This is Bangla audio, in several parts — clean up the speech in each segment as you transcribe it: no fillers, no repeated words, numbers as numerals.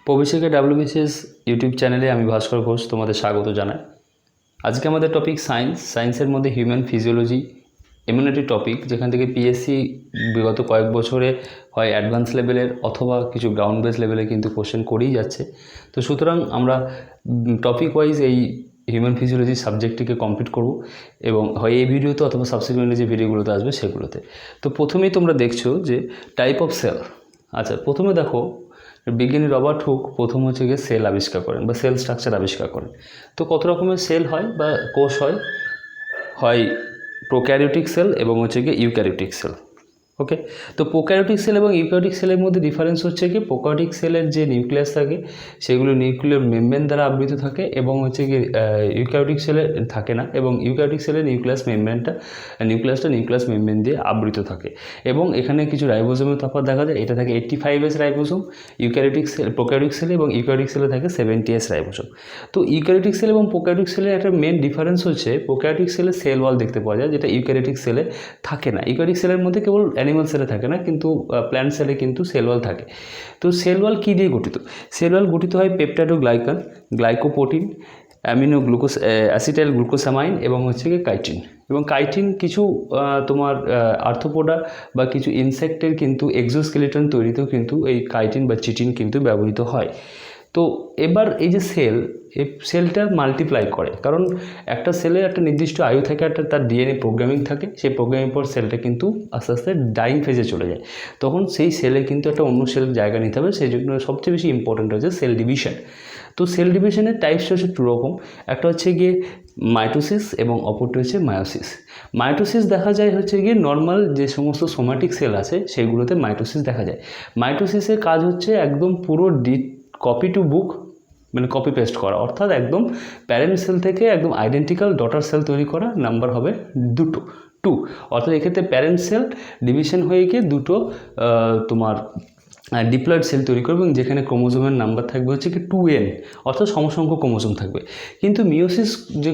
প্রবেশিকা ডাব্লিউবিসিএস ইউটিউব চ্যানেলে আমি ভাস্কর ঘোষ তোমাদের স্বাগত জানাই। আজকে আমাদের টপিক সায়েন্সের মধ্যে হিউম্যান ফিজিওলজি এমন একটি টপিক যেখান থেকে পিএসসি বিগত কয়েক বছরে হয় অ্যাডভান্স লেভেলের অথবা কিছু গ্রাউন্ড বেস লেভেলে কিন্তু কোশ্চেন করেই যাচ্ছে। তো সুতরাং আমরা টপিক ওয়াইজ এই হিউম্যান ফিজিওলজি সাবজেক্টটিকে কমপ্লিট করব এবং হয় এই ভিডিওতে অথবা সাবসিকুয়েন্টলি যে ভিডিওগুলোতে আসবে সেগুলোতে। তো প্রথমেই তোমরা দেখছো যে টাইপ অফ সেল। আচ্ছা, প্রথমে দেখো বিজ্ঞানী রবার্ট হুক প্রথম হচ্ছে গিয়ে সেল আবিষ্কার করেন বা সেল স্ট্রাকচার আবিষ্কার করেন। তো কত রকমের সেল হয় বা কোষ হয়, হয় প্রোক্যারিওটিক সেল এবং হচ্ছে গিয়ে ইউক্যারিওটিক সেল। ওকে, তো প্রোক্যারিওটিক সেল এবং ইউক্যারিওটিক সেলের মধ্যে ডিফারেন্স হচ্ছে কি, প্রোক্যারিওটিক সেলের যে নিউক্লিয়াস থাকে সেগুলো নিউক্লিয়ার মেমব্রেন দ্বারা আবৃত থাকে এবং হচ্ছে কি ইউক্যারিওটিক সেলে থাকে না, এবং ইউক্যারিওটিক সেলের নিউক্লিয়াস মেমব্রেন দিয়ে আবৃত থাকে। এবং এখানে কিছু রাইবোজোমের তফাৎ দেখা যায়, এটা থাকে 85S রাইবোজোম প্রোক্যারিওটিক সেলে, এবং ইউক্যারিওটিক সেলে থাকে 70S রাইবোজোম। তো ইউক্যারিওটিক সেল এবং প্রোক্যারিওটিক সেলের একটা মেন ডিফারেন্স হচ্ছে প্রোক্যারিওটিক সেলে সেল ওয়াল দেখতে পাওয়া যায়, যেটা ইউক্যারিওটিক সেলে থাকে না। ইউক্যারিওটিক সেলের মধ্যে কেবল অ্যানিমাল সেলে থাকে না, কিন্তু প্ল্যান্ট সেলে কিন্তু সেল ওয়াল থাকে। তো সেল ওয়াল কী দিয়ে গঠিত? সেল ওয়াল গঠিত হয় পেপটাইডোগ্লাইকান, গ্লাইকোপ্রোটিন, অ্যাসিটাইল গ্লুকোসামাইন এবং হচ্ছে গিয়ে কাইটিন। এবং কাইটিন কিছু তোমার আর্থ্রোপোডা বা কিছু ইনসেক্টের কিন্তু এক্সোস্কেলেটন তৈরিতেও কিন্তু এই কাইটিন বা চিটিন কিন্তু ব্যবহৃত হয়। তো এবার এই যে সেলটা মাল্টিপ্লাই করে, কারণ একটা সেলের একটা নির্দিষ্ট আয়ু থাকে, একটা তার ডিএনএ প্রোগ্রামিং থাকে, সেই প্রোগ্রামিং পর সেলটা কিন্তু আস্তে আস্তে ডাইং ফেজে চলে যায়। তখন সেই সেলে কিন্তু একটা অন্য সেলের জায়গা নিতে হবে, সেই জন্য সবচেয়ে বেশি ইম্পর্টেন্ট হচ্ছে সেল ডিভিশন। তো সেল ডিভিশনের টাইপসটা হচ্ছে দু রকম, একটা হচ্ছে গিয়ে মাইটোসিস এবং অপরটা হচ্ছে মায়োসিস। মাইটোসিস দেখা যায় হচ্ছে গিয়ে নর্মাল যে সমস্ত সোম্যাটিক সেল আছে সেগুলোতে মাইটোসিস দেখা যায়। মাইটোসিসের কাজ হচ্ছে একদম পুরো কপি টু বুক, মানে কপি পেস্ট করা, অর্থাৎ একদম প্যারেন্ট সেল থেকে একদম আইডেন্টিক্যাল ডটার সেল তৈরি করা। নাম্বার হবে টু, অর্থাৎ এক্ষেত্রে প্যারেন্ট সেল ডিভিশন হয়ে গিয়ে দুটো তোমার ডিপ্লয়েড সেল তৈরি করবে, এবং যেখানে ক্রোমোজোমের নাম্বার থাকবে হচ্ছে কি 2n, অর্থাৎ সমসংখ্যক ক্রোমোজোম থাকবে। কিন্তু মিওসিস যে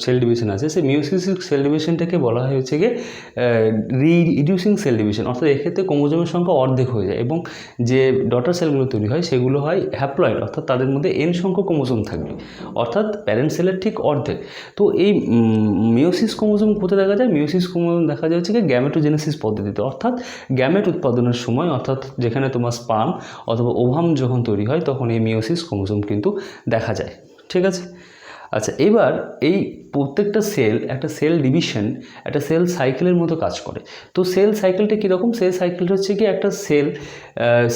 সেল ডিভিশন আছে, সেই মিওসিস সেল ডিভিশনটাকে বলা হয় হচ্ছে গিয়ে রিডিউসিং সেল ডিভিশন, অর্থাৎ এক্ষেত্রে ক্রোমোজোমের সংখ্যা অর্ধেক হয়ে যায় এবং যে ডটার সেলগুলো তৈরি হয় সেগুলো হয় হ্যাপ্লয়েড, অর্থাৎ তাদের মধ্যে n সংখ্যক ক্রোমোজোম থাকবে, অর্থাৎ প্যারেন্ট সেলের ঠিক অর্ধেক। তো এই মিওসিস ক্রোমোজোম কোথায় দেখা যায়? মিওসিস ক্রোমোজোম দেখা যায় হচ্ছে কি গ্যামেটোজেনেসিস পদ্ধতিতে, অর্থাৎ গ্যামেট উৎপাদনের সময়, অর্থাৎ যেখানে তোমার স্পার্ম অথবা ওভাম যখন তৈরি হয় তখন এই মিওসিস ক্রোমোজোম কিন্তু দেখা যায়। ঠিক আছে, আচ্ছা, এবার এই প্রত্যেকটা সেল, একটা সেল ডিভিশন একটা সেল সাইকেলের মতো কাজ করে। তো সেল সাইকেলটা কীরকম? সেল সাইকেলটা হচ্ছে কি একটা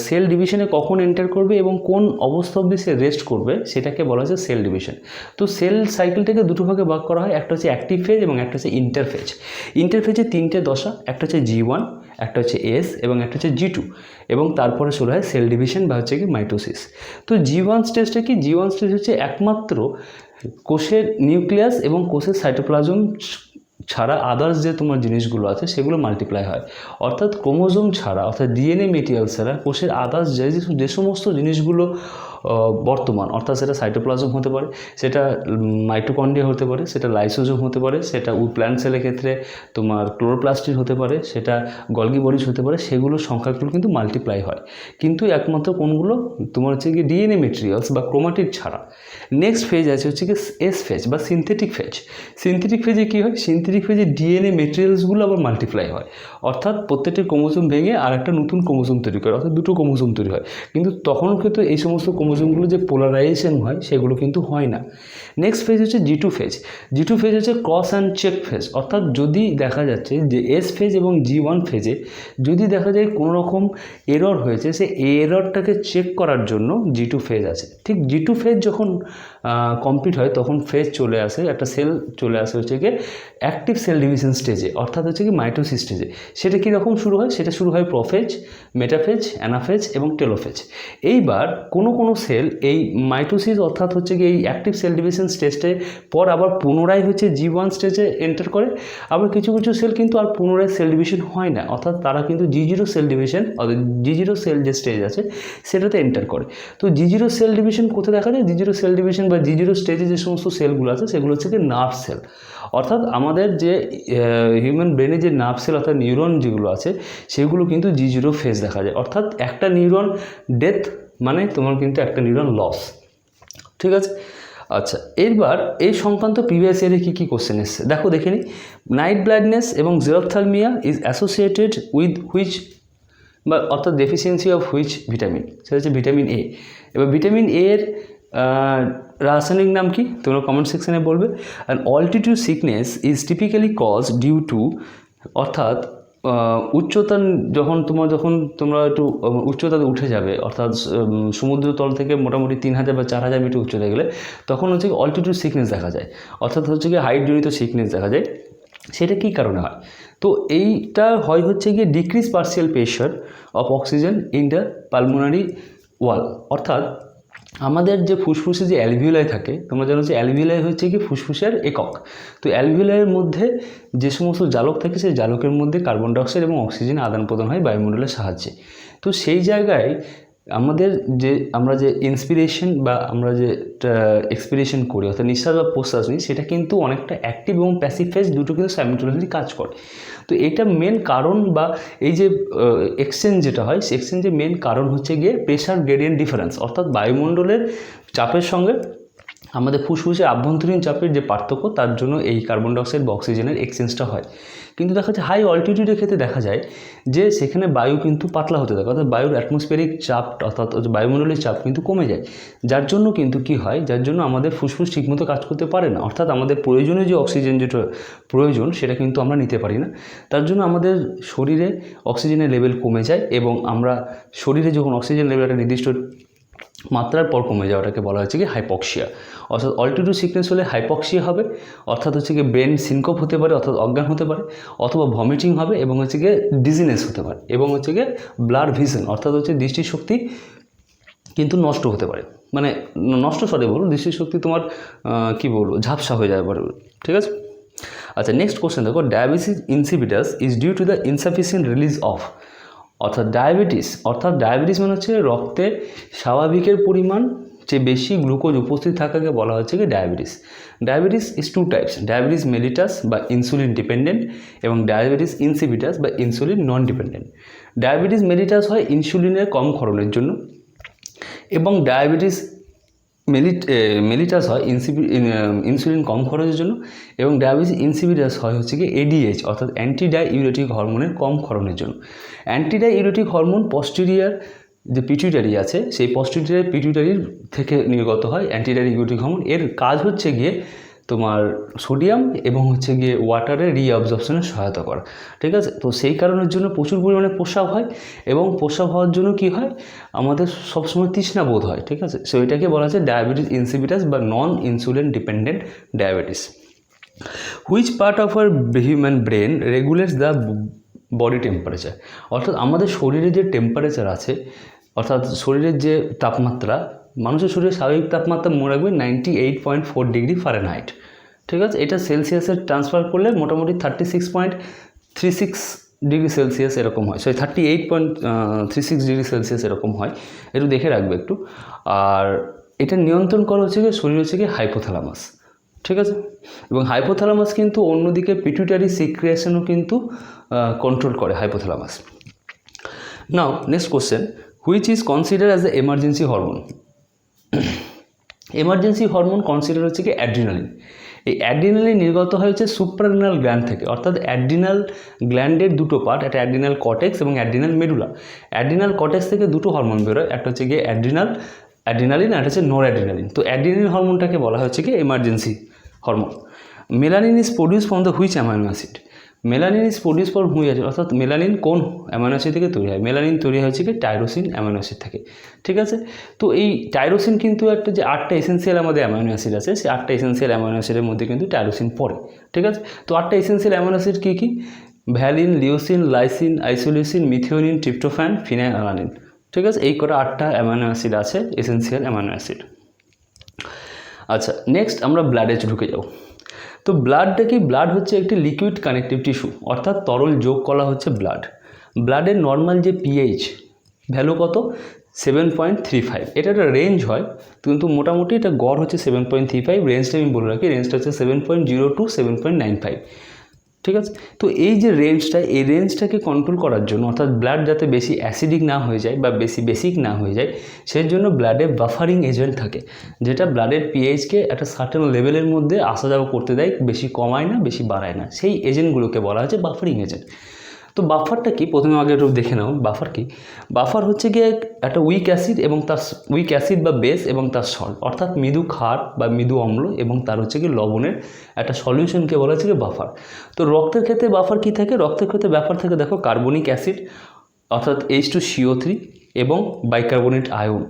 সেল ডিভিশনে কখন এন্টার করবে এবং কোন অবস্থা অবধি সে রেস্ট করবে সেটাকে বলা হচ্ছে সেল ডিভিশন। তো সেল সাইকেলটাকে দুটো ভাগে ভাগ করা হয়, একটা হচ্ছে অ্যাক্টিভ ফেজ এবং একটা হচ্ছে ইন্টারফেজ। ইন্টারফেজে 3টে দশা, একটা হচ্ছে G1, একটা হচ্ছে S এবং একটা হচ্ছে G2, এবং তারপরে শুরু হয় সেল ডিভিশন বা হচ্ছে কি মাইটোসিস। তো G1 স্টেজটা কি? G1 স্টেজ হচ্ছে একমাত্র কোষের নিউক্লিয়াস এবং কোষের সাইটোপ্লাজম ছাড়া আদার্স যে তোমার জিনিসগুলো আছে সেগুলো মাল্টিপ্লাই হয়, অর্থাৎ ক্রোমোজোম ছাড়া, অর্থাৎ ডিএনএ মেটেরিয়াল ছাড়া কোষের আদার্স যে সমস্ত জিনিসগুলো বর্তমান, অর্থাৎ সেটা সাইটোপ্লাজম হতে পারে, সেটা মাইটোকন্ড্রিয়া হতে পারে, সেটা লাইসোজোম হতে পারে, সেটা প্ল্যান্ট সেলের ক্ষেত্রে তোমার ক্লোরোপ্লাস্টিড হতে পারে, সেটা গলগি বডিজ হতে পারে, সেগুলোর সংখ্যাগুলো কিন্তু মাল্টিপ্লাই হয়, কিন্তু একমাত্র কোনগুলো? তোমার হচ্ছে কি ডিএনএ মেটেরিয়ালস বা ক্রোমাটিড ছাড়া। নেক্সট ফেজ আছে হচ্ছে কি এস ফেজ বা সিনথেটিক ফেজ। সিনথেটিক ফেজে কী হয়? সিনথেটিক ফেজে ডিএনএ মেটেরিয়ালসগুলো আবার মাল্টিপ্লাই হয়, অর্থাৎ প্রত্যেকটি ক্রোমোজোম ভেঙে আর একটা নতুন ক্রোমোজোম তৈরি করে, অর্থাৎ দুটো ক্রোমোজোম তৈরি হয়। কিন্তু তখন কিন্তু এই সমস্ত ক্রোমোজোমগুলো যে পোলারাইজেশন হয় সেগুলো কিন্তু হয় না। নেক্সট ফেজ হচ্ছে G2 ফেজ। G2 ফেজ হচ্ছে ক্রস অ্যান্ড চেক ফেজ, অর্থাৎ যদি দেখা যাচ্ছে যে এস ফেজ এবং G1 ফেজে যদি দেখা যায় কোনো রকম এরর হয়েছে, সে এররটাকে চেক করার জন্য G2 ফেজ আছে। ঠিক G2 ফেজ যখন কমপ্লিট হয় তখন ফেজ চলে আসে, একটা সেল চলে আসে হচ্ছে গিয়ে অ্যাক্টিভ সেল ডিভিশন স্টেজে, অর্থাৎ হচ্ছে কি মাইটোসিস স্টেজে। সেটা কীরকম শুরু হয়? সেটা শুরু হয় প্রোফেজ, মেটাফেজ, অ্যানাফেজ এবং টেলোফেজ। এইবার কোনো সেল এই মাইটোসিস অর্থাৎ হচ্ছে কি এই অ্যাক্টিভ সেল ডিভিশন স্টেজটায় পর আবার পুনরায় হচ্ছে G1 স্টেজে এন্টার করে। আবার কিছু সেল কিন্তু আর পুনরায় সেল ডিভিশন হয় না, অর্থাৎ তারা কিন্তু G0 সেল ডিভিশন, অর্থাৎ G0 সেল যে স্টেজ আছে সেটাতে এন্টার করে। তো G0 সেল ডিভিশন কোথায় দেখা যায়? G0 সেল ডিভিশন বা G0 স্টেজে যে সমস্ত সেলগুলো আছে সেগুলো হচ্ছে কি নার্ভ সেল, অর্থাৎ আমাদের যে হিউম্যান ব্রেনে যে নার্ভ সেল অর্থাৎ নিউরন যেগুলো আছে সেগুলো কিন্তু G0 ফেজ দেখা যায়, অর্থাৎ একটা নিউরন ডেথ মানে তোমার কিন্তু একটা নিউরন লস। ঠিক আছে, আচ্ছা এবার এই সংক্রান্ত প্রিভিয়াস ইয়ারে কী কী কোশ্চেন এসছে দেখো, দেখে নিই। নাইট ব্লাইন্ডনেস এবং xerophthalmia is associated with which, বা অর্থাৎ ডেফিসিয়েন্সি অফ হুইচ ভিটামিন, সেটা হচ্ছে ভিটামিন এ। এবার ভিটামিন এর রাসায়নিক নাম কি তোমরা কমেন্ট সেকশনে বলবে। And altitude sickness is typically cause due to, অর্থাৎ উচ্চতা, যখন তোমরা একটু উচ্চতাতে উঠে যাবে, অর্থাৎ সমুদ্রতল থেকে মোটামুটি 3000 বা 4000 মিটার উচ্চতায় গেলে তখন হচ্ছে কি অল্টিটিউড সিকনেস দেখা যায়, অর্থাৎ হচ্ছে কি হাইটজনিত সিকনেস দেখা যায়। সেটা কী কারণে হয়? তো এইটা হয় হচ্ছে গিয়ে decrease partial pressure of oxygen in the pulmonary wall, অর্থাৎ আমাদের যে ফুসফুসে যে অ্যালভিওলাই থাকে, তোমরা জানো যে অ্যালভিওলাই হচ্ছে কি ফুসফুসের একক। তো অ্যালভিওলাইয়ের মধ্যে যে সমস্ত জালক থাকে সেই জালকের মধ্যে কার্বন ডাইঅক্সাইড এবং অক্সিজেন আদান প্রদান হয় বায়ুমণ্ডলের সাহায্যে। তো সেই জায়গায় আমরা যে ইন্সপিরেশন বা আমরা যে এক্সপিরেশন করি, অর্থাৎ নিঃশ্বাস বা প্রশ্বাস নিই, সেটা কিন্তু অনেকটা অ্যাক্টিভ এবং প্যাসিভ ফেজ দুটো কিন্তু সাইমেলটেনিয়াসলি কাজ করে। তো এটা মেন কারণ, বা এই যে এক্সচেঞ্জ যেটা হয়, সেই এক্সচেঞ্জের মেন কারণ হচ্ছে গিয়ে প্রেশার গ্রেডিয়েন্ট ডিফারেন্স, অর্থাৎ বায়ুমণ্ডলের চাপের সঙ্গে আমাদের ফুসফুসের আভ্যন্তরীণ চাপের যে পার্থক্য, তার জন্য এই কার্বন ডাইঅক্সাইড বা অক্সিজেনের এক্সচেঞ্জটা হয়। কিন্তু দেখা যাচ্ছে হাই অল্টিটিউডের ক্ষেত্রে দেখা যায় যে সেখানে বায়ু কিন্তু পাতলা হতে থাকে, অর্থাৎ বায়ুর অ্যাটমসফিয়ারিক চাপ, অর্থাৎ বায়ুমণ্ডলের চাপ কিন্তু কমে যায়, যার জন্য কিন্তু কি হয়, যার জন্য আমাদের ফুসফুস ঠিকমতো কাজ করতে পারে না, অর্থাৎ আমাদের প্রয়োজনীয় যে অক্সিজেন যেটা প্রয়োজন সেটা কিন্তু আমরা নিতে পারি না। তার জন্য আমাদের শরীরে অক্সিজেনের লেভেল কমে যায়, এবং আমরা শরীরে যখন অক্সিজেন লেভেল একটা নির্দিষ্ট মাত্রার পর কমে যাওয়াটাকে বলা হচ্ছে কি হাইপক্সিয়া। অর্থাৎ অল্টিটিউড সিকনেস হলে হাইপক্সিয়া হবে, অর্থাৎ হচ্ছে গিয়ে ব্রেন সিনকোপ হতে পারে, অর্থাৎ অজ্ঞান হতে পারে, অথবা ভমিটিং হবে, এবং হচ্ছে গিয়ে ডিজিনেস হতে পারে, এবং হচ্ছে গিয়ে ব্লার ভিশন, অর্থাৎ হচ্ছে দৃষ্টিশক্তি কিন্তু নষ্ট হতে পারে, মানে দৃষ্টিশক্তি তোমার কি বলবো ঝাপসা হয়ে যায় পারে। ঠিক আছে, আচ্ছা নেক্সট কোশ্চেন দেখো, diabetes insipidus is due to the insufficient release of, অর্থাৎ ডায়াবেটিস মানে হচ্ছে রক্তে স্বাভাবিকের পরিমাণ যে বেশি গ্লুকোজ উপস্থিত থাকাকে বলা হচ্ছে কি diabetes. Diabetes is two types, diabetes mellitus বা ইনসুলিন ডিপেন্ডেন্ট, এবং ডায়াবেটিস ইনসিপিটাস বা insulin non dependent. Diabetes mellitus হয় ইনসুলিনের কম ক্ষরণের জন্য, এবং ডায়াবেটিস মেলিটাস হয় ইনসুলিন কম খরচের জন্য, এবং ডায়াবেটিস ইনসিপিটাস হয় হচ্ছে কি এডিএইচ, অর্থাৎ অ্যান্টি ডাইউরেটিক হরমোনের কম ক্ষরণের জন্য। অ্যান্টি ডাইউরেটিক হরমোন পস্টেরিয়ার যে পিটুইটারি আছে, সেই পিটুইটারির থেকে নির্গত হয় অ্যান্টি ডাইউরেটিক হরমোন। এর কাজ হচ্ছে গিয়ে তোমার সোডিয়াম এবং হচ্ছে গিয়ে ওয়াটারের রিঅ্যাবজর্পশনে সহায়তা করা। ঠিক আছে, তো সেই কারণের জন্য প্রচুর পরিমাণে প্রস্রাব হয়, এবং প্রস্রাব হওয়ার জন্য কি হয়, আমাদের সবসময় তৃষ্ণা বোধ হয়। ঠিক আছে, সো এটাকে বলা হচ্ছে ডায়াবেটিস ইনসিপিটাস বা non insulin dependent diabetes. Which part of our human brain regulates the body temperature, অর্থাৎ আমাদের শরীরে যে টেম্পারেচার আছে, অর্থাৎ শরীরের যে তাপমাত্রা, মানুষের শরীরের স্বাভাবিক তাপমাত্রা মনে রাখবে 98.4 ডিগ্রি ফারেনহাইট। ঠিক আছে, এটা সেলসিয়াসে ট্রান্সফার করলে মোটামুটি 36.36 ডিগ্রি সেলসিয়াস এরকম হয়, 38.36 ডিগ্রি সেলসিয়াস এরকম হয়, একটু দেখে রাখবে একটু। আর এটা নিয়ন্ত্রণ করা হচ্ছে গিয়ে শরীর হচ্ছে গিয়ে হাইপোথ্যালামাস। ঠিক আছে, এবং হাইপোথ্যালামাস কিন্তু অন্যদিকে পিটুইটারি সিক্রিয়েশনও কিন্তু কন্ট্রোল করে hypothalamus. Now next question, which is consider as the emergency hormone. Emergency hormone consider হচ্ছে কি অ্যাড্রিনালিন। এই অ্যাড্রিনালিন নির্গত হচ্ছে সুপ্রারেনাল গ্ল্যান্ড থেকে, অর্থাৎ অ্যাড্রিনাল গ্ল্যান্ডের দুটো পার্ট, একটা অ্যাড্রিনাল কর্টেক্স এবং অ্যাড্রিনাল মেডুলা। অ্যাড্রিনাল কর্টেক্স থেকে দুটো হরমোন বেরোয়, একটা হচ্ছে গিয়ে অ্যাড্রিনালিন, আর হচ্ছে নর অ্যাড্রিনালিন। তো অ্যাড্রিনালিন হরমোনটাকে বলা হচ্ছে কি emergency hormone. Melanin is produce from the which amino acid. Melanin is produce from which acid, অর্থাৎ মেলানিন কোন অ্যামাইনো অ্যাসিড থেকে তৈরি হয়? মেলানিন তৈরি হচ্ছে কি টাইরোসিন অ্যামাইনো অ্যাসিড থেকে। ঠিক আছে, তো এই টাইরোসিন কিন্তু একটা যে 8টা এসেন্সিয়াল আমাদের অ্যামাইনো অ্যাসিড আছে, সেই 8টা এসেন্সিয়াল অ্যামাইনো অ্যাসিডের মধ্যে কিন্তু টাইরোসিন পড়ে। ঠিক আছে, তো 8টা এসেন্সিয়াল অ্যামাইনো অ্যাসিড কী কী? Valine, leucine, lysine, isoleucine, methionine, tryptophan, phenylalanine. ঠিক আছে, এই কটা 8টা অ্যামাইনো অ্যাসিড আছে, এসেন্সিয়াল অ্যামাইনো অ্যাসিড। আচ্ছা নেক্সট আমরা ব্লাডে ঢুকে যাও। তো ব্লাডটা কি? ব্লাড হচ্ছে একটি লিকুইড কানেকটিভ টিস্যু, অর্থাৎ তরল যোগ কলা হচ্ছে ব্লাড। ব্লাডের নর্মাল যে পিএইচ ভ্যালু কত? 7.35। এটা একটা রেঞ্জ হয়, কিন্তু মোটামুটি এটা গড় হচ্ছে 7.35। রেঞ্জটা আমি বলে রাখি, রেঞ্জটা হচ্ছে 7.0 to 7.95। ঠিক আছে। তো এই যে রেঞ্জটা, এই রেঞ্জটাকে কন্ট্রোল করার জন্য, অর্থাৎ ব্লাড যাতে বেশি অ্যাসিডিক না হয়ে যায় বা বেশি বেসিক না হয়ে যায়, সেই জন্য ব্লাডে বাফারিং এজেন্ট থাকে, যেটা ব্লাডের পিএইচকে একটা সার্টেন লেভেলের মধ্যে আসা যাওয়া করতে দেয়, বেশি কমায় না বেশি বাড়ায় না। সেই এজেন্টগুলোকে বলা হচ্ছে বাফারিং এজেন্ট। তো বাফারটা কি, প্রথমে আগে একটু দেখে নাও বাফার কি। বাফার হচ্ছে গিয়ে একটা উইক অ্যাসিড এবং তার উইক অ্যাসিড বা বেস এবং তার সল্ট, অর্থাৎ মৃদু ক্ষার বা মৃদু অম্ল এবং তার হচ্ছে কি লবণের একটা সলিউশনকে বলা হচ্ছে কি বাফার। তো রক্তের ক্ষেত্রে বাফার কি থাকে, রক্তের ক্ষেত্রে বাফার থাকে দেখো কার্বনিক অ্যাসিড অর্থাৎ H2CO3 এবং বাইকার্বনেট আয়ন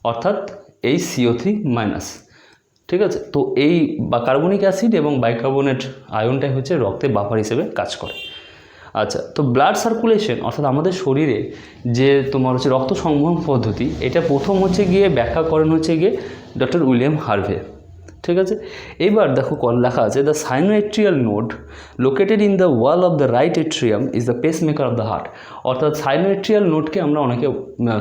অর্থাৎ HCO3-। ঠিক আছে। তো এই কার্বনিক অ্যাসিড এবং বাইকার্বনেট আয়নটাই হচ্ছে রক্তে বাফার হিসেবে কাজ করে। আচ্ছা, তো ব্লাড সার্কুলেশন অর্থাৎ আমাদের শরীরে যে তোমার হচ্ছে রক্ত সংবহন পদ্ধতি, এটা প্রথম হচ্ছে গিয়ে ব্যাখ্যা করেন হচ্ছে গিয়ে ডক্টর উইলিয়াম হার্ভে। ঠিক আছে। এবার দেখো লেখা আছে the sinoatrial node located in the wall of the right atrium is the pace maker of the heart. অর্থাৎ সাইনোএট্রিয়াল নোডকে আমরা অনেকে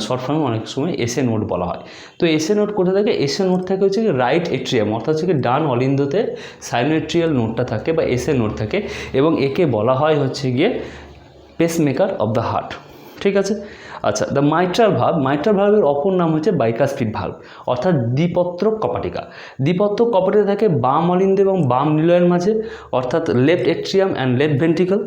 শর্ট ফর্মে অনেক সময় এসএ নোড বলা হয়। তো এসএ নোড কোথায় থাকে, এসএ নোড থাকে হচ্ছে কি রাইট এট্রিয়াম, অর্থাৎ হচ্ছে কি ডান অলিন্দতে সাইনোএট্রিয়াল নোডটা থাকে বা এসএ নোড থাকে, এবং একে বলা হয় হচ্ছে গিয়ে pace maker of the heart. ঠিক আছে। আচ্ছা, দ্য মাইট্রাল ভাল্বের অপর নাম হচ্ছে বাইকাসপিড ভাল্ব, অর্থাৎ দ্বিপত্রক কপাটিকা। দ্বিপত্রক কপাটিকা থাকে বাম অলিন্দ এবং বাম নিলয়ের মাঝে, অর্থাৎ left atrium and left ventricle.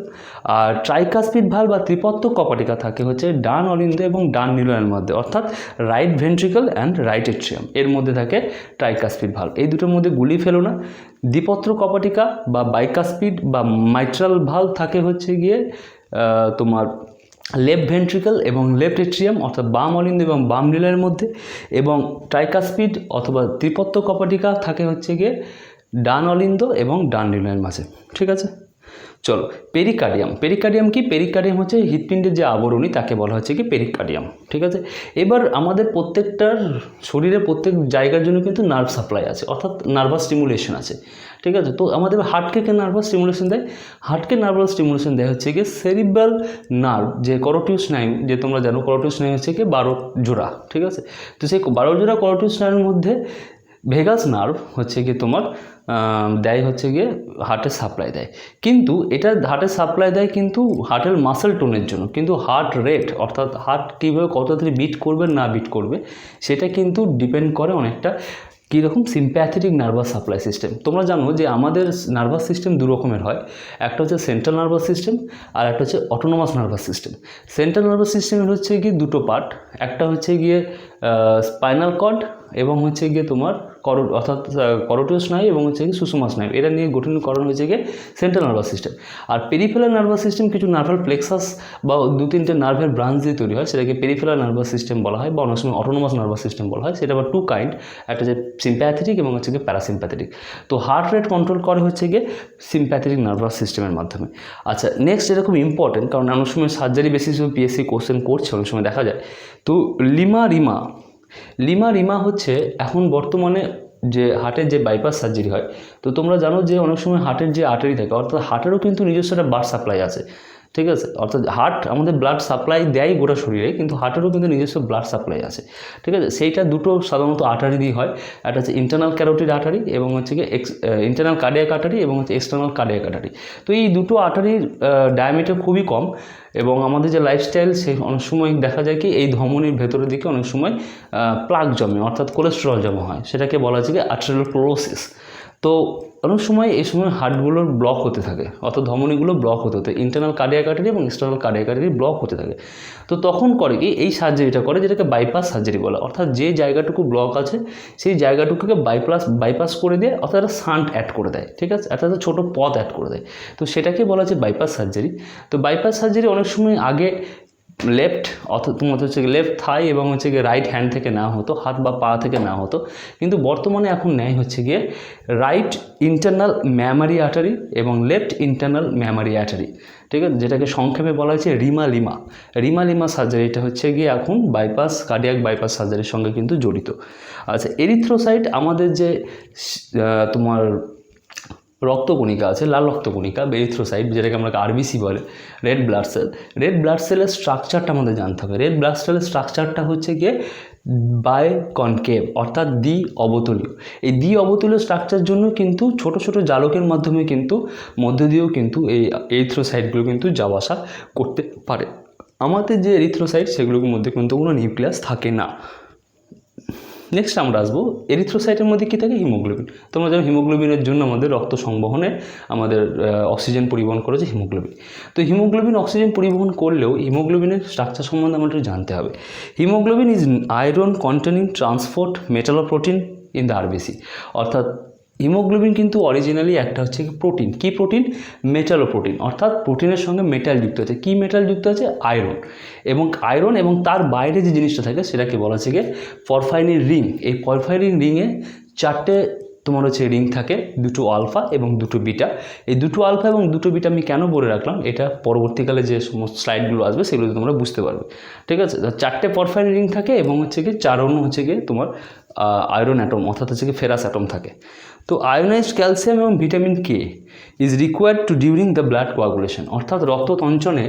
আর ট্রাইকাসপিড ভাল্ব বা ত্রিপত্রক কপাটিকা থাকে হচ্ছে ডান অলিন্দ এবং ডান নিলয়ের মধ্যে, অর্থাৎ right ventricle and right atrium, এর মধ্যে থাকে ট্রাইকাসপিড ভাল্ব। এই দুটোর মধ্যে গুলি ফেলো না। দ্বিপত্রক কপাটিকা বা বাইকাসপিড বা মাইট্রাল ভাল্ব থাকে হচ্ছে গিয়ে তোমার লেফট ভেন্ট্রিকল এবং লেফট এট্রিয়াম, অর্থাৎ বাম অলিন্দ এবং বাম নিলয়ের মধ্যে, এবং ট্রাইকাসপিড অথবা ত্রিপত্রক কপাটিকা থাকে হচ্ছে গিয়ে ডান অলিন্দ এবং ডান নিলয়ের মাঝে। ঠিক আছে। চলো, পেরিকার্ডিয়াম কি, পেরিকার্ডিয়াম হচ্ছে হৃৎপিণ্ডের যে আবরণী তাকে বলা হচ্ছে কি পেরিকার্ডিয়াম। ঠিক আছে। এবার আমাদের প্রত্যেকটার শরীরের প্রত্যেক জায়গার জন্য কিন্তু নার্ভ সাপ্লাই আছে, অর্থাৎ নার্ভাস স্টিমুলেশন আছে। ঠিক আছে। তো আমাদের হার্টকে কে নার্ভাস স্টিমুলেশন দেয়, হার্টকে নার্ভাস স্টিমুলেশন দেয় হচ্ছে গিয়ে সেরিব্রাল নার্ভ, যে করোটিড স্নায়ু, যে তোমরা জানো করোটিড স্নায়ু হচ্ছে কি 12 জোড়া। ঠিক আছে। তো সেই 12 জোড়া করোটিড স্নায়ুর মধ্যে ভেগাস নার্ভ হচ্ছে গিয়ে তোমার দেয় হচ্ছে গিয়ে হার্টের সাপ্লাই দেয়, কিন্তু এটা হার্টের সাপ্লাই দেয় কিন্তু হার্টের মাসেল টোনের জন্য, কিন্তু হার্ট রেট অর্থাৎ হার্ট কীভাবে কত তাড়াতাড়ি বিট করবে না বিট করবে সেটা কিন্তু ডিপেন্ড করে অনেকটা কীরকম সিম্প্যাথেটিক নার্ভাস সাপ্লাই সিস্টেম। তোমরা জানো যে আমাদের নার্ভাস সিস্টেম দু রকমের হয়, একটা হচ্ছে সেন্ট্রাল নার্ভাস সিস্টেম আর একটা হচ্ছে autonomous nervous system. Central nervous সিস্টেমের হচ্ছে গিয়ে দুটো পার্ট, একটা হচ্ছে গিয়ে স্পাইনাল কর্ড এবং হচ্ছে গিয়ে তোমার অর্থাৎ করোটিড স্নায়ু এবং হচ্ছে গিয়ে সুষুম্না স্নায়ু, এটা নিয়ে গঠনকরণ হয়েছে গিয়ে সেন্ট্রাল নার্ভাস সিস্টেম। আর পেরিফেরাল নার্ভাস সিস্টেম কিছু নার্ভাল প্লেক্সাস বা 2-3টে নার্ভের ব্রাঞ্চ দিয়ে তৈরি হয়, সেটাকে পেরিফেরাল নার্ভাস সিস্টেম বলা হয় বা অনেক সময় অটোনোমাস নার্ভাস সিস্টেম বলা হয়। সেটা আবার 2 কাইন্ড, একটা হচ্ছে সিম্প্যাথেটিক এবং হচ্ছে গিয়ে প্যারাসিম্প্যাথেটিক। তো হার্ট রেট কন্ট্রোল করে হচ্ছে গিয়ে সিম্প্যাথেটিক নার্ভাস সিস্টেমের মাধ্যমে। আচ্ছা, নেক্সট এরকম ইম্পর্টেন্ট, কারণ অনেক সময় সার্জারি বেসিসে পিএসসি কোশ্চেন করছে, অনেক সময় দেখা যায়। তো লিমা হচ্ছে এখন বর্তমানে যে হার্টের যে বাইপাস সার্জারি হয়, তো তোমরা জানো যে অনেক সময় হার্টের যে আর্টারি থাকে, অর্থাৎ হার্টেরও কিন্তু নিজস্ব একটা ব্লাড সাপ্লাই আছে। ঠিক আছে। অর্থাৎ হার্ট আমাদের ব্লাড সাপ্লাই দেয় গোটা শরীরে, কিন্তু হার্টেরও কিন্তু নিজস্ব ব্লাড সাপ্লাই আছে। ঠিক আছে। সেইটা দুটো সাধারণত আর্টারি দিয়ে হয়, একটা হচ্ছে ইন্টারনাল ক্যারোটিড আর্টারি এবং হচ্ছে গিয়ে ইন্টারনাল কার্ডিয়াক আর্টারি এবং হচ্ছে এক্সটার্নাল কার্ডিয়াক আর্টারি। তো এই দুটো আর্টারির ডায়ামিটার খুবই কম, এবং আমাদের যে লাইফস্টাইল সে অনেক সময় দেখা যায় কি এই ধমনির ভেতরের দিকে অনেক সময় প্লাক জমে, অর্থাৎ কোলেস্টেরল জমা হয়, সেটাকে বলা হচ্ছে কি আর্টেরিওস্ক্লেরোসিস। তো অনেক সময় এই সময় হার্টগুলোর ব্লক হতে থাকে, অর্থাৎ ধমনিগুলো ব্লক হতে ইন্টারনাল কার্ডিয়াক আর্টারি এবং এক্সটার্নাল কার্ডিয়াক আর্টারি ব্লক হতে থাকে। তো তখন করে কি এই সার্জারিটা করে, যেটাকে বাইপাস সার্জারি বলে, অর্থাৎ যে জায়গাটুকু ব্লক আছে সেই জায়গাটুকুকে বাইপাস করে দিয়ে, অর্থাৎ একটা শান্ট অ্যাড করে দেয়। ঠিক আছে। একটা ছোটো পথ অ্যাড করে দেয়, তো সেটাকে বলা হচ্ছে বাইপাস সার্জারি। তো বাইপাস সার্জারি অনেক সময় আগে লেফট অর্থাৎ তোমার হচ্ছে লেফট থাই এবং হচ্ছে গিয়ে রাইট হ্যান্ড থেকে না হতো, হাত বা পা থেকে না হতো, কিন্তু বর্তমানে এখন নেয় হচ্ছে গিয়ে রাইট ইন্টারনাল ম্যামারি আর্টারি এবং লেফট ইন্টারনাল ম্যামারি আর্টারি। ঠিক আছে। যেটাকে সংক্ষেপে বলা হচ্ছে রিমা সার্জারিটা হচ্ছে গিয়ে এখন বাইপাস কার্ডিয়াক বাইপাস সার্জারির সঙ্গে কিন্তু জড়িত। আচ্ছা, এরিথ্রোসাইট আমাদের যে তোমার রক্তকণিকা আছে, লাল রক্তকণিকা বা এরিথ্রোসাইট, যেটাকে আমরা আরবিসি বলে, রেড ব্লাড সেলের স্ট্রাকচারটা আমাদের জানতে হবে। রেড ব্লাড সেলের স্ট্রাকচারটা হচ্ছে গিয়ে বাইকনকেভ অর্থাৎ দ্বি অবতলীয়। এই দ্বি অবতলীয় স্ট্রাকচার জন্য কিন্তু ছোট ছোট জালকের মাধ্যমে কিন্তু মধ্য দিয়েও কিন্তু এই এরিথ্রোসাইটগুলো কিন্তু যাওয়া আসা করতে পারে। আমাদের যে এরিথ্রোসাইট সেগুলোর মধ্যে কিন্তু কোনো নিউক্লিয়াস থাকে না। নেক্সট আমরা আসবো এরিথ্রোসাইটের মধ্যে কী থাকে, হিমোগ্লোবিন। তোমরা জানো হিমোগ্লোবিনের জন্য আমাদের রক্ত সংবহনে আমাদের অক্সিজেন পরিবহন করেছে হিমোগ্লোবিন। তো হিমোগ্লোবিন অক্সিজেন পরিবহন করলেও হিমোগ্লোবিনের স্ট্রাকচার সম্বন্ধে আমাদের জানতে হবে। Haemoglobin is iron containing transport metalloprotein in the RBC. অর্থাৎ হিমোগ্লোবিন কিন্তু অরিজিনালি একটা হচ্ছে প্রোটিন। কি প্রোটিন? মেটালোপ্রোটিন, অর্থাৎ প্রোটিনের সঙ্গে মেটাল যুক্ত আছে। কি মেটাল যুক্ত আছে? আয়রন এবং তার বাইরে যে জিনিসটা থাকে সেটাকে বলা হচ্ছে গিয়ে পরফাইরিন রিং। এই পরফাইরিন রিংয়ে 4টে তোমার হচ্ছে রিং থাকে, 2টো আলফা এবং 2টো বিটা। এই 2টো আলফা এবং 2টো বিটা আমি কেন বলে রাখলাম, এটা পরবর্তীকালে যে সমস্ত স্লাইডগুলো আসবে সেগুলো তোমরা বুঝতে পারবে। ঠিক আছে, 4টে পরফাইরিন রিং থাকে এবং হচ্ছে গিয়ে 4 অণু হচ্ছে গিয়ে তোমার আয়রন অ্যাটম অর্থাৎ হচ্ছে গিয়ে ফেরাস অ্যাটম থাকে। তো আয়োনাইজড ক্যালসিয়াম এবং vitamin K is required to during the blood coagulation. অর্থাৎ রক্ততঞ্চনে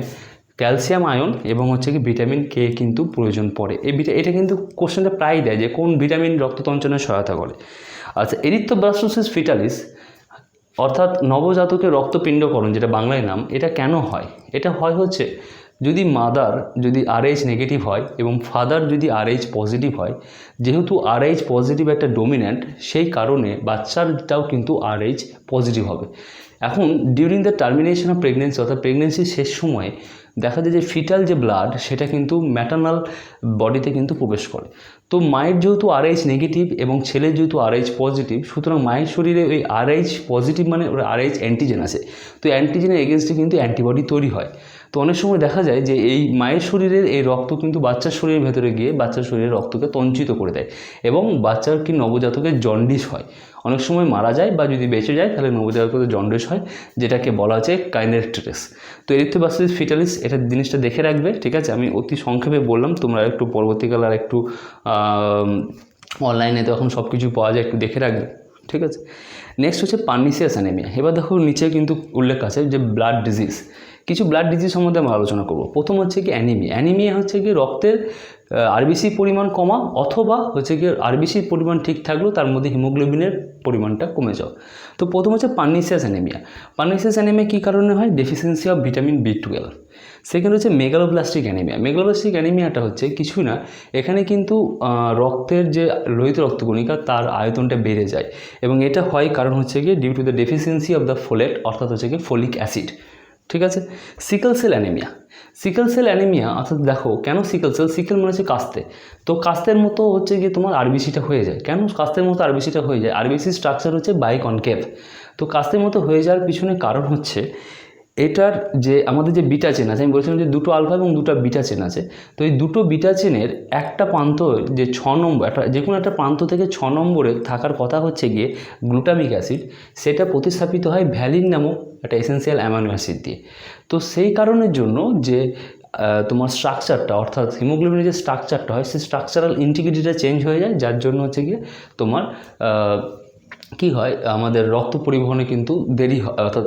ক্যালসিয়াম আয়ন এবং হচ্ছে কি ভিটামিন কে কিন্তু প্রয়োজন পড়ে। এটা কিন্তু কোশ্চেনটা প্রায় দেয় যে কোন ভিটামিন রক্ততঞ্চনে সহায়তা করে। আচ্ছা, এরিথ্রোব্লাস্টোসিস ফিটালিস অর্থাৎ নবজাতকের রক্তপিণ্ডকরণ, যেটা বাংলায় নাম, এটা কেন হয়? এটা হয় হচ্ছে যদি মাদার যদি RH নেগেটিভ হয় এবং ফাদার যদি RH পজিটিভ হয়, যেহেতু RH পজিটিভ একটা ডোমিন্যান্ট, সেই কারণে বাচ্চাটাও কিন্তু RH পজিটিভ হবে। এখন during the termination of pregnancy অর্থাৎ প্রেগনেন্সির শেষ সময়ে দেখা যায় যে ফিটাল যে ব্লাড সেটা কিন্তু ম্যাটার্নাল বডিতে কিন্তু প্রবেশ করে। তো মায়ের যেহেতু RH নেগেটিভ এবং ছেলের যেহেতু RH পজিটিভ, সুতরাং মায়ের শরীরে ওই RH পজিটিভ মানে ওর RH অ্যান্টিজেন আছে। তো অ্যান্টিজেনের এগেনস্টে কিন্তু অ্যান্টিবডি তৈরি হয়। তো অনেক সময় দেখা যায় যে এই মায়ের শরীরের এই রক্ত কিন্তু বাচ্চার শরীরের ভেতরে গিয়ে বাচ্চার শরীরের রক্তকে তঞ্চিত করে দেয় এবং বাচ্চার কি নবজাতকের জন্ডিস হয়। অনেক সময় মারা যায় বা যদি বেঁচে যায় তাহলে নবজাতকের জন্ডিস হয়, যেটাকে বলা হচ্ছে কাইনেরেক্টেরিস। তো এরিথ্রোব্লাস্টোসিস ফিটালিস এটা জিনিসটা দেখে রাখবে। ঠিক আছে, আমি অতি সংক্ষেপে বললাম, তোমরা একটু পরবর্তীকালে আর একটু অনলাইনে তো এখন সব কিছু পাওয়া যায়, একটু দেখে রাখবে। ঠিক আছে, নেক্সট হচ্ছে পার্নিসিয়াস অ্যানিমিয়া। এবার দেখো নিচে কিন্তু উল্লেখ আছে যে ব্লাড ডিজিজ, কিছু ব্লাড ডিজিজ সম্বন্ধে আমরা আলোচনা করব। প্রথম হচ্ছে কি অ্যানিমিয়া। অ্যানিমিয়া হচ্ছে কি রক্তের আরবিসি পরিমাণ কমা অথবা হচ্ছে কি আরবিসির পরিমাণ ঠিক থাকলেও তার মধ্যে হিমোগ্লোবিনের পরিমাণটা কমে যাওয়া। তো প্রথম হচ্ছে পার্নিসিয়াস অ্যানিমিয়া। পার্নিসিয়াস অ্যানিমিয়া কী কারণে হয়? Deficiency of vitamin B12। Second হচ্ছে মেগালোব্লাস্টিক অ্যানিমিয়া। মেগালোব্লাস্টিক অ্যানিমিয়াটা হচ্ছে কিছুই না, এখানে কিন্তু রক্তের যে লোহিত রক্তকণিকা তার আয়তনটা বেড়ে যায় এবং এটা হয় কারণ হচ্ছে গিয়ে due to the deficiency of the folate অর্থাৎ হচ্ছে গিয়ে ফোলিক অ্যাসিড। ঠিক আছে, sickle cell anaemia. Sickle cell anaemia অর্থাৎ দেখো কেন সিকেল সেল, সিকেল মানে হচ্ছে কাস্তে। তো কাস্তের মতো হচ্ছে গিয়ে তোমার আরবিসিটা হয়ে যায়। কেন কাস্তের মতো আরবিসিটা হয়ে যায়? আরবিসির স্ট্রাকচার হচ্ছে বাইকনকেভ। তো কাস্তের মতো হয়ে যাওয়ার পিছনে কারণ হচ্ছে এটার যে আমাদের যে বিটা চেন আছে, আমি বলছিলাম যে 2টো আলফা এবং 2টা বিটা চেন আছে। তো এই 2টো বিটা চেনের একটা প্রান্ত যে 6 নম্বর, যে কোনো একটা প্রান্ত থেকে 6 নম্বরে থাকার কথা হচ্ছে গিয়ে গ্লুটামিক অ্যাসিড, সেটা প্রতিস্থাপিত হয় ভ্যালিন নামক একটা এসেন্সিয়াল অ্যামাইনো অ্যাসিড দিয়ে। তো সেই কারণের জন্য যে তোমার স্ট্রাকচারটা অর্থাৎ হিমোগ্লোবিনের যে স্ট্রাকচারটা হয় সেই স্ট্রাকচারাল ইন্টিগ্রিটিটা চেঞ্জ হয়ে যায়, যার জন্য হচ্ছে গিয়ে তোমার কী হয়, আমাদের রক্ত পরিবহনে কিন্তু দেরি হয় অর্থাৎ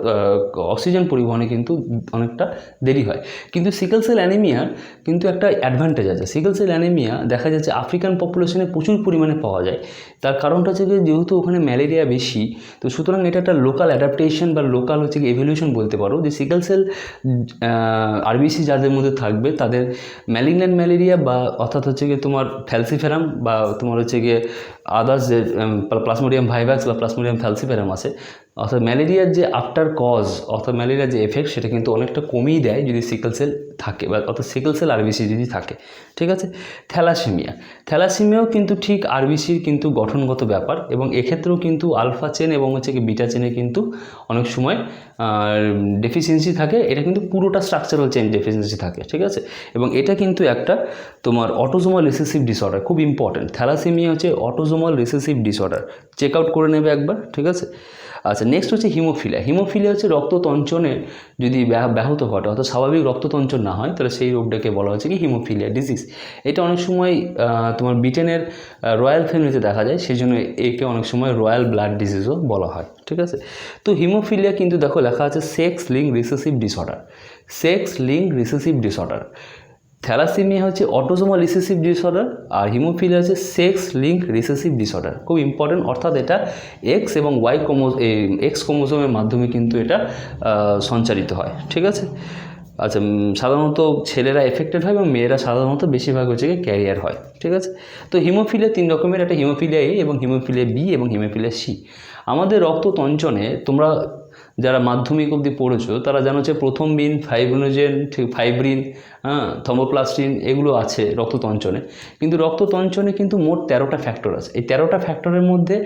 অক্সিজেন পরিবহনে কিন্তু অনেকটা দেরি হয়। কিন্তু সিকেল সেল অ্যানিমিয়ার কিন্তু একটা অ্যাডভান্টেজ আছে। সিকেল সেল অ্যানিমিয়া দেখা যাচ্ছে আফ্রিকান পপুলেশনে প্রচুর পরিমাণে পাওয়া যায়। তার কারণটা হচ্ছে যে যেহেতু ওখানে ম্যালেরিয়া বেশি, তো সুতরাং এটা একটা লোকাল অ্যাডাপ্টেশন বা লোকাল হচ্ছে কি এভলিউশন বলতে পারো, যে সিকেল সেল আরবিসি যাদের মধ্যে থাকবে তাদের ম্যালিগন্যান্ট ম্যালেরিয়া বা অর্থাৎ হচ্ছে গিয়ে তোমার ফ্যালসিফেরাম বা তোমার হচ্ছে গিয়ে আদার্স যে প্লাজমোডিয়াম ভাইভাক্স বা প্লাজমোডিয়াম ফ্যালসিফেরাম আছে, অর্থাৎ ম্যালেরিয়ার যে আফটার কজ অর্থাৎ ম্যালেরিয়ার যে এফেক্ট সেটা কিন্তু অনেকটা কমিয়ে দেয় যদি সিকেল সেল থাকে বা অর্থাৎ সিকেল সেল আরবিসি যদি থাকে। ঠিক আছে, থ্যালাসেমিয়াও কিন্তু ঠিক আরবিসির কিন্তু গঠনগত ব্যাপার এবং এক্ষেত্রেও কিন্তু আলফা চেন এবং হচ্ছে কি বিটা চেনে কিন্তু অনেক সময় ডেফিসিয়েন্সি থাকে। এটা কিন্তু পুরোটা স্ট্রাকচারাল চেন ডেফিসিয়েন্সি থাকে। ঠিক আছে, এবং এটা কিন্তু একটা তোমার অটোজোমাল রিসেসিভ ডিসঅর্ডার, খুব ইম্পর্টেন্ট। থ্যালাসেমিয়া হচ্ছে autosomal recessive disorder, check out করে নেবে একবার। ঠিক আছে, আচ্ছা নেক্সট হচ্ছে হিমোফিলিয়া। হিমোফিলিয়া হচ্ছে রক্ততঞ্চনে যদি ব্যাহত ঘটে অর্থাৎ স্বাভাবিক রক্ততঞ্চন না হয় তাহলে সেই রোগটাকে বলা হচ্ছে কি হিমোফিলিয়া ডিজিজ। এটা অনেক সময় তোমার ব্রিটেনের রয়্যাল ফ্যামিলিতে দেখা যায়, সেই জন্য একে অনেক সময় রয়্যাল ব্লাড ডিজিজও বলা হয়। ঠিক আছে, তো হিমোফিলিয়া কিন্তু দেখো লেখা আছে sex link recessive disorder. Sex link recessive disorder thalassaemia হচ্ছে অটোসোমাল রিসেসিভ ডিসঅর্ডার, আর হিমোফিলিয়া হচ্ছে সেক্স লিঙ্ক রিসেসিভ ডিসঅর্ডার। খুব ইম্পর্টেন্ট, অর্থাৎ এটা এক্স এবং এক্স ক্রোমোজোমের মাধ্যমে কিন্তু এটা সঞ্চারিত হয়, ঠিক আছে। আচ্ছা, সাধারণত ছেলেরা এফেক্টেড হয় এবং মেয়েরা সাধারণত বেশিরভাগ হচ্ছে ক্যারিয়ার হয়, ঠিক আছে। তো হিমোফিলিয়া 3 রকমের, একটা হিমোফিলিয়া এ এবং হিমোফিলিয়া বি এবং হিমোফিলিয়া সি। আমাদের রক্ততঞ্চনে তোমরা যারা মাধ্যমিক অবধি পড়েছো তারা জানো যে প্রথম বিন, ফাইব্রিনোজেন, ফাইব্রিন, থ্রম্বোপ্লাস্টিন এগুলো আছে রক্ততঞ্চনে। কিন্তু রক্ততঞ্চনে কিন্তু মোট 13টা ফ্যাক্টর আছে। এই 13টা ফ্যাক্টরের মধ্যে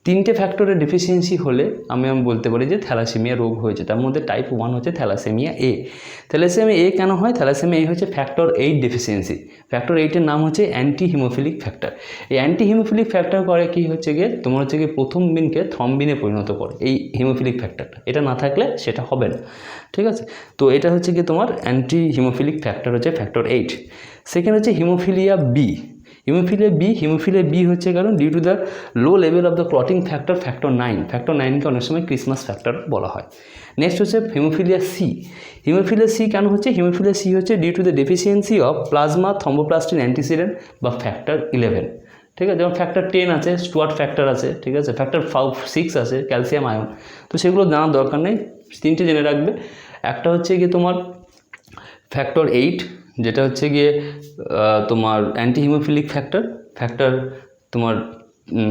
3টে ফ্যাক্টরের ডেফিসিয়েন্সি হলে আমি বলতে পারি যে থ্যালাসেমিয়া রোগ হয়েছে। তার মধ্যে টাইপ 1 হচ্ছে থ্যালাসেমিয়া এ। থ্যালাসেমিয়া এ কেন হয়? থ্যালাসেমিয়া এ হচ্ছে ফ্যাক্টর 8 ডেফিসিয়েন্সি। ফ্যাক্টর 8-এর নাম হচ্ছে অ্যান্টি হিমোফিলিক ফ্যাক্টর। এই অ্যান্টি হিমোফিলিক ফ্যাক্টর করে কি হচ্ছে গিয়ে তোমার হচ্ছে গিয়ে প্রথম বিনকে থ্রম্বিনে পরিণত করে এই হিমোফিলিক ফ্যাক্টরটা। এটা না থাকলে সেটা হবে না, ঠিক আছে। তো এটা হচ্ছে গিয়ে তোমার অ্যান্টি হিমোফিলিক ফ্যাক্টর হচ্ছে ফ্যাক্টর 8। সেকেন্ড হচ্ছে হিমোফিলিয়া বি। হিমোফিলিয়া বি হচ্ছে কারণ due to the low level of the clotting factor, factor 9। Factor 9কে অনেক সময় ক্রিসমাস ফ্যাক্টর বলা হয়। নেক্সট হচ্ছে হিমোফিলিয়া সি। হিমোফিলিয়া সি কেন হচ্ছে? হিমোফিলিয়া সি হচ্ছে due to the deficiency of plasma thromboplastin antecedent বা ফ্যাক্টর 11, ঠিক আছে। যেমন ফ্যাক্টর 10 আছে, স্টুয়ার্ট ফ্যাক্টর আছে, ঠিক আছে। ফ্যাক্টর 6 আছে, ক্যালসিয়াম আয়ন। তো সেগুলো জানার দরকার নেই, 3টে জেনে রাখবে। একটা হচ্ছে গিয়ে তোমার ফ্যাক্টর 8, যেটা হচ্ছে গিয়ে তোমার অ্যান্টি হিমোফিলিক ফ্যাক্টর। ফ্যাক্টর তোমার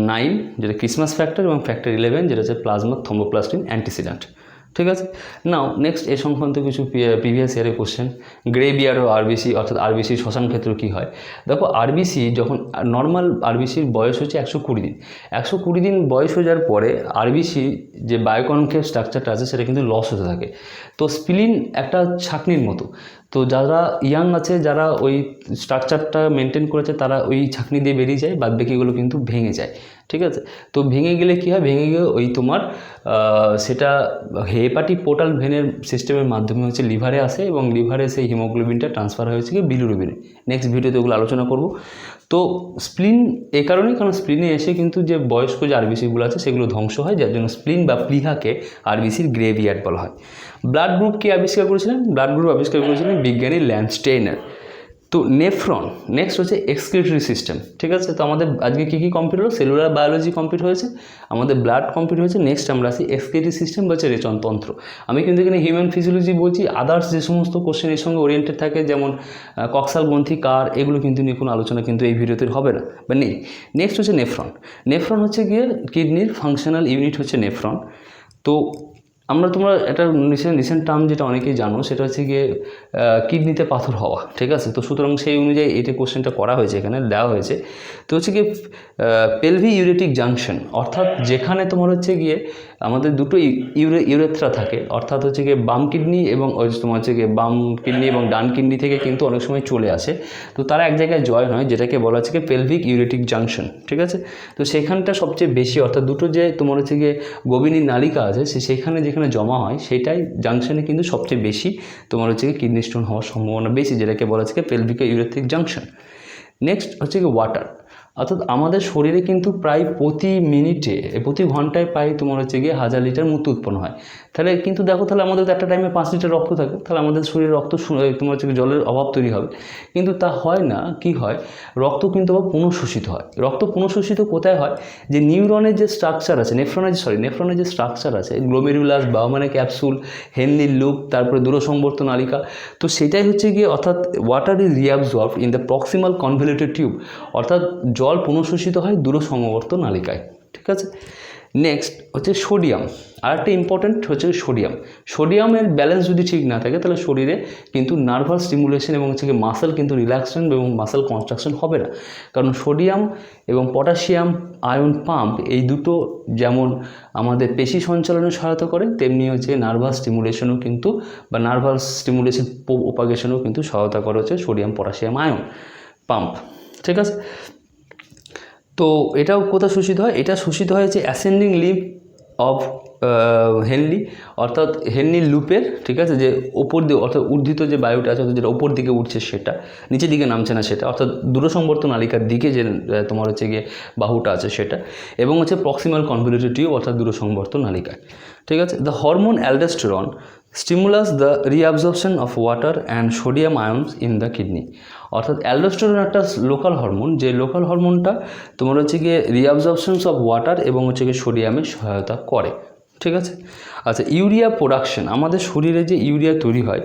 9 যেটা ক্রিসমাস ফ্যাক্টর, এবং ফ্যাক্টর 11 যেটা হচ্ছে প্লাজমা থ্রম্বোপ্লাস্টিন অ্যান্টিসিডেন্ট, ঠিক আছে। নাও নেক্সট এ সংক্রান্ত কিছু প্রিভিয়াস ইয়ারের কোশ্চেন। গ্রে বিয়ার ও আরবিসি, অর্থাৎ আরবিসি শ্মশান ক্ষেত্র কী হয়? দেখো, আরবিসি যখন নর্মাল আরবিসির বয়স হচ্ছে 120 দিন। 120 দিন বয়স হয়ে যাওয়ার পরে আরবিসি যে বায়োকনকেভ স্ট্রাকচারটা আছে সেটা কিন্তু লস হতে থাকে। তো স্প্লিন একটা ছাঁকনির মতো। তো যারা ইয়াং আছে, যারা ওই স্ট্রাকচারটা মেনটেন করেছে, তারা ওই ছাঁকনি দিয়ে বেরিয়ে যায়, বাদ বাকিগুলো কিন্তু ভেঙে যায়, ঠিক আছে। তো ভেঙে গেলে কী হয়? ভেঙে গিয়ে ওই তোমার সেটা হেপাটিক পোর্টাল ভেনের সিস্টেমের মাধ্যমে হচ্ছে লিভারে আসে, এবং লিভারে সেই হিমোগ্লোবিনটা ট্রান্সফার হয়েছে কি বিলিরুবিনে। নেক্সট ভিডিওতে ওগুলো আলোচনা করব। তো স্প্লিন এই কারণেই, কারণ স্প্লিনে এসে কিন্তু যে বয়স্ক যে আরবিসিগুলো আছে সেগুলো ধ্বংস হয়, যার জন্য স্প্লিন বা প্লিহাকে আরবিসির গ্রেভিয়ার্ড বলা হয়। ব্লাড গ্রুপ কে আবিষ্কার করেছিলেন? ব্লাড গ্রুপ আবিষ্কার করেছিলেন বিজ্ঞানী ল্যান্ডস্টেইনার। তো নেফ্রন, নেক্সট হচ্ছে এক্সক্রিটরি সিস্টেম, ঠিক আছে। তো আমাদের আজকে কী কী কমপ্লিট হলো? সেলুলার বায়োলজি কমপ্লিট হয়েছে, আমাদের ব্লাড কমপ্লিট হয়েছে। নেক্সট আমরা আসি এক্সক্রিটরি সিস্টেম বা হচ্ছে রেচনতন্ত্র। আমি কিন্তু এখানে হিউম্যান ফিজিওলজি বলছি, আদার্স যে সমস্ত কোশ্চেন এর সঙ্গে ওরিয়েন্টেড থাকে, যেমন কক্সাল গ্রন্থি কার, এগুলো কিন্তু নিয়ে কোনো আলোচনা কিন্তু এই ভিডিওতে হবে না বা নেই। নেক্সট হচ্ছে নেফ্রন। নেফ্রন হচ্ছে গিয়ে কিডনির ফাংশনাল ইউনিট হচ্ছে নেফ্রন। তো তোমরা একটা রিসেন্ট টার্ম যেটা অনেকেই জানো, সেটা হচ্ছে গিয়ে কিডনিতে পাথর হওয়া, ঠিক আছে। তো সুতরাং সেই অনুযায়ী এটা কোশ্চেনটা করা হয়েছে, এখানে দেওয়া হয়েছে। তো হচ্ছে গিয়ে পেলভি ইউরেটিক জাংশন, অর্থাৎ যেখানে তোমার হচ্ছে গিয়ে আমাদের দুটো ইউরেথ্রা থাকে, অর্থাৎ হচ্ছে গিয়ে বাম কিডনি এবং তোমার হচ্ছে গিয়ে বাম কিডনি এবং ডান কিডনি থেকে কিন্তু অনেক সময় চলে আসে। তো তারা এক জায়গায় জয়েন হয়, যেটাকে বলা হচ্ছে গিয়ে পেলভিক ইউরেটিক জাংশন, ঠিক আছে। তো সেখানটা সবচেয়ে বেশি, অর্থাৎ দুটো যে তোমার হচ্ছে গিয়ে গভীর নালিকা আছে সেখানে যেখানে জমা হয়, সেটাই জাংশনে কিন্তু সবচেয়ে বেশি তোমার হচ্ছে গিয়ে কিডনি স্টোন হওয়ার সম্ভাবনা বেশি, যেটাকে বলা হচ্ছে গিয়ে পেলভিক ইউরেথ্রিক জাংশন। নেক্সট হচ্ছে গিয়ে ওয়াটার, অর্থাৎ আমাদের শরীরে কিন্তু প্রায় প্রতি ঘন্টায় প্রায় তোমার হচ্ছে গিয়ে 1000 লিটার মূত্র উৎপন্ন হয়। তাহলে কিন্তু দেখো, তাহলে আমাদের তো একটা টাইমে 5 লিটার রক্ত থাকে, তাহলে আমাদের শরীরে রক্ত তোমার হচ্ছে জলের অভাব তৈরি হবে। কিন্তু তা হয় না, কি হয়? রক্ত কিন্তু আবার পুনঃশোষিত হয়। রক্ত পুনঃশোষিত কোথায় হয়? যে নিউরনের যে স্ট্রাকচার আছে, নেফ্রনের যে স্ট্রাকচার আছে, গ্লোমেরুলাস বা মানে ক্যাপসুল, হেনলির লুপ, তারপরে দূরসংবর্ত নালিকা। তো সেটাই হচ্ছে গিয়ে, অর্থাৎ water is reabsorbed in the proximal convoluted tube, অর্থাৎ জল পুনঃশোষিত হয় দূরসংবর্ত নালিকায়, ঠিক আছে। নেক্সট হচ্ছে সোডিয়াম। আর একটা ইম্পর্টেন্ট হচ্ছে সোডিয়ামের ব্যালেন্স যদি ঠিক না থাকে, তাহলে শরীরে কিন্তু নার্ভাস স্টিমুলেশন এবং হচ্ছে মাসেল কিন্তু রিল্যাক্সেশন এবং মাসেল কনস্ট্রাকশন হবে না। কারণ সোডিয়াম এবং পটাশিয়াম আয়ন পাম্প, এই দুটো যেমন আমাদের পেশি সঞ্চালনে সহায়তা করে, তেমনি হচ্ছে নার্ভাস স্টিমুলেশনও কিন্তু বা নার্ভাস স্টিমুলেশন প্রোপাগেশনও কিন্তু সহায়তা করে হচ্ছে সোডিয়াম পটাশিয়াম আয়ন পাম্প, ঠিক আছে। তো এটাও কোথায় শোষিত হয়? এটা শোষিত হয়েছে অ্যাসেন্ডিং লিপ অফ হেনলি, অর্থাৎ হেনলির লুপের, ঠিক আছে, যে ওপর দিয়ে, অর্থাৎ উর্ধিত যে বায়ুটা আছে, যেটা ওপর দিকে উঠছে সেটা নিচের দিকে নামছে না সেটা, অর্থাৎ দূরসংবর্ত নালিকার দিকে যে তোমার হচ্ছে গিয়ে বাহুটা আছে সেটা, এবং হচ্ছে প্রক্সিমাল কনভলিউটেড টিউব, অর্থাৎ দূরসংবর্ত নালিকায়, ঠিক আছে। The hormone aldosterone, stimulus the reabsorption of water and sodium ions in the kidney. অর্থাৎ অ্যালডোস্টেরন একটা লোকাল হরমোন, যে লোকাল হরমোনটা তোমার হচ্ছে গিয়ে রিঅ্যাবজর্পশনস অফ ওয়াটার এবং হচ্ছে গিয়ে সোডিয়ামের সহায়তা করে। ঠিক আছে। আচ্ছা, ইউরিয়া প্রোডাকশন, আমাদের শরীরে যে ইউরিয়া তৈরি হয়,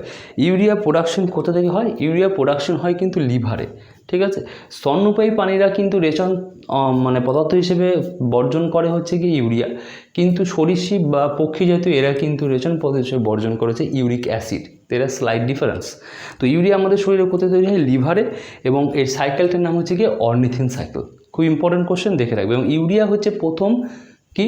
ইউরিয়া প্রোডাকশন কোথা থেকে হয়? ইউরিয়া প্রোডাকশন হয় কিন্তু লিভারে। ঠিক আছে। স্তন্যপায়ী প্রাণীরা কিন্তু রেচন মানে পদার্থ হিসেবে বর্জন করে হচ্ছে কি ইউরিয়া, কিন্তু সরীসৃপ বা পক্ষী জাতীয় এরা কিন্তু রেচন পদার্থ হিসেবে বর্জন করেছে ইউরিক অ্যাসিড। এরা স্লাইড ডিফারেন্স। তো ইউরিয়া আমাদের শরীরে কোথায় তৈরি হয়? লিভারে। এবং এর সাইকেলটার নাম হচ্ছে কি অর্নিথিন সাইকেল। খুব ইম্পর্টেন্ট কোশ্চেন, দেখে রাখবে। এবং ইউরিয়া হচ্ছে প্রথম কি,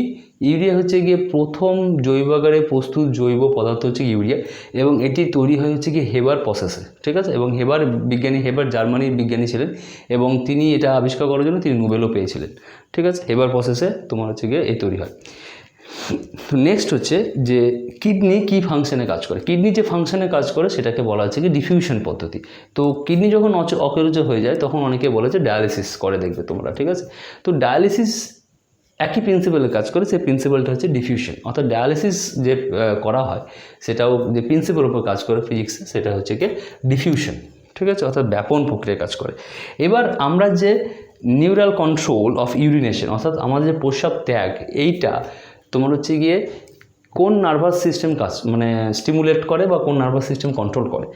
ইউরিয়া হচ্ছে গিয়ে প্রথম জৈবাগারে প্রস্তুত জৈব পদার্থ হচ্ছে ইউরিয়া, এবং এটি তৈরি হয়ে হচ্ছে কি হেবার প্রসেসে। ঠিক আছে। এবং হেবার বিজ্ঞানী, হেবার জার্মানির বিজ্ঞানী ছিলেন, এবং তিনি এটা আবিষ্কার করার জন্য তিনি নোবেলও পেয়েছিলেন। ঠিক আছে। হেবার প্রসেসে তোমার হচ্ছে গিয়ে এই তৈরি হয়। তো নেক্সট হচ্ছে যে কিডনি কী ফাংশনে কাজ করে। কিডনি যে ফাংশনে কাজ করে সেটাকে বলা হচ্ছে কি ডিফিউশন পদ্ধতি। তো কিডনি যখন অকেরোজ হয়ে যায় তখন অনেকে বলে যে ডায়ালিসিস করে, দেখবে তোমরা। ঠিক আছে। তো ডায়ালিসিস একই প্রিন্সিপালে কাজ করে, সেই প্রিন্সিপালটা হচ্ছে ডিফিউশন। অর্থাৎ ডায়ালিসিস যে করা হয় সেটাও যে প্রিন্সিপালের উপর কাজ করে ফিজিক্সে, সেটা হচ্ছে কি ডিফিউশন। ঠিক আছে। অর্থাৎ ব্যাপন প্রক্রিয়ায় কাজ করে। এবার আমরা যে নিউরাল কন্ট্রোল অফ ইউরিনেশন, অর্থাৎ আমাদের যে প্রস্রাব ত্যাগ, এইটা তোমার হচ্ছে গিয়ে কোন নার্ভাস সিস্টেম কাজ মানে স্টিমুলেট করে বা কোন নার্ভাস সিস্টেম কন্ট্রোল করে।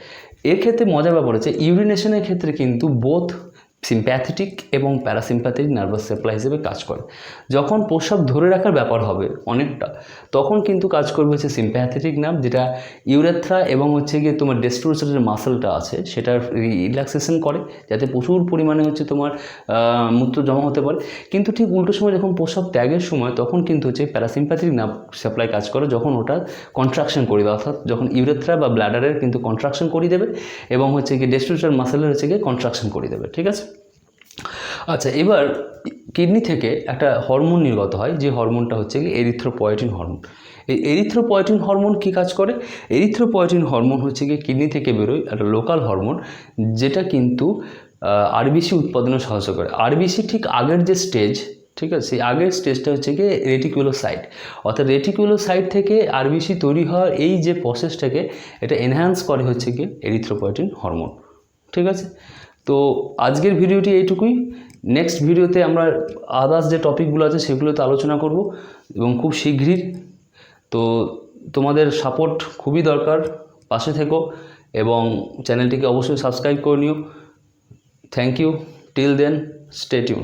এর ক্ষেত্রে মজার ব্যাপার হচ্ছে ইউরিনেশনের ক্ষেত্রে কিন্তু বোথ সিম্প্যাথেটিক এবং প্যারাসিম্প্যাথেটিক নার্ভাস সাপ্লাই হিসেবে কাজ করে। যখন প্রস্রাব ধরে রাখার ব্যাপার হবে অনেকটা, তখন কিন্তু কাজ করবে হচ্ছে সিম্প্যাথেটিক নার্ভ, যেটা ইউরেথ্রা এবং হচ্ছে গিয়ে তোমার ডেস্টোরসের মাসেলটা আছে সেটার রিল্যাক্সেশন করে, যাতে প্রচুর পরিমাণে হচ্ছে তোমার মূত্র জমা হতে পারে। কিন্তু ঠিক উল্টো সময় যখন প্রস্রাব ত্যাগের সময়, তখন কিন্তু হচ্ছে প্যারাসিম্প্যাথেটিক নার্ভ সাপ্লাই কাজ করে, যখন ওটা কন্ট্রাকশন করে দেবে। অর্থাৎ যখন ইউরেথ্রা বা ব্ল্যাডারের কিন্তু কন্ট্রাকশন করে দেবে, এবং হচ্ছে গিয়ে ডেস্টোরসের মাসেলের হচ্ছে গিয়ে কন্ট্রাকশন করে দেবে। ঠিক আছে। আচ্ছা, এবার কিডনি থেকে একটা হরমোন নির্গত হয়, যে হরমোনটা হচ্ছে কি এরিথ্রোপয়েটিন হরমোন। এই এরিথ্রোপয়েটিন হরমোন কী কাজ করে? এরিথ্রোপয়েটিন হরমোন হচ্ছে কি কিডনি থেকে বেরোয় একটা লোকাল হরমোন, যেটা কিন্তু আরবিসি উৎপাদনে সাহায্য করে। আরবিসি ঠিক আগের যে স্টেজ, ঠিক আছে, সেই আগের স্টেজটা হচ্ছে কি রেটিকুলোসাইট। অর্থাৎ রেটিকুলোসাইট থেকে আরবিসি তৈরি হওয়ার এই যে প্রসেসটাকে এটা এনহ্যান্স করে হচ্ছে কি এরিথ্রোপয়েটিন হরমোন। ঠিক আছে। তো আজকের ভিডিওটি এইটুকুই। নেক্সট ভিডিওতে আমরা আদার্স যে টপিকগুলো আছে সেগুলোতে আলোচনা করব, এবং খুব শীঘ্রই। তো তোমাদের সাপোর্ট খুবই দরকার, পাশে থেকো এবং চ্যানেলটিকে অবশ্যই সাবস্ক্রাইব করে নিও। Thank you. Till then, stay tune.